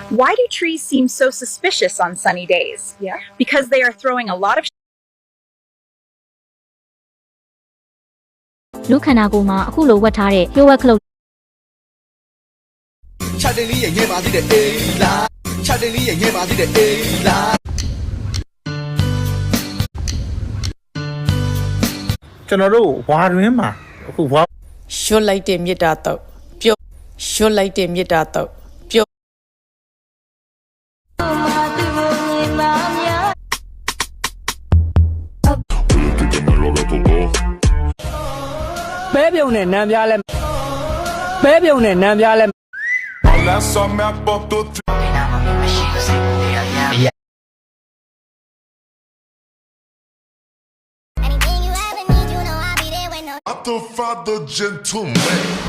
Why do trees seem so suspicious on sunny days? Yeah. Because they are throwing a lot of လူခန္ဓာကိုယ်မှာအခုလိုဝတ်ထားတဲ့လျှို့ဝှက်ခလုတ် Chatting Lee and Yema did the A-La. Chatting Lee and Yema did the A-La. ကျွန်တော်တို့ဝါတွင်းမှာအခုဝါ ရွတ်လိုက်တဲ့မြစ်တာတော့ပြုတ်ရွတ်လိုက်တဲ့မြစ်တာတော့ပြုတ် ပဲပြုံနဲ့နံပြားလဲပဲပြုံနဲ့နံပြားလဲ Só me apontou. I thought father gentleman.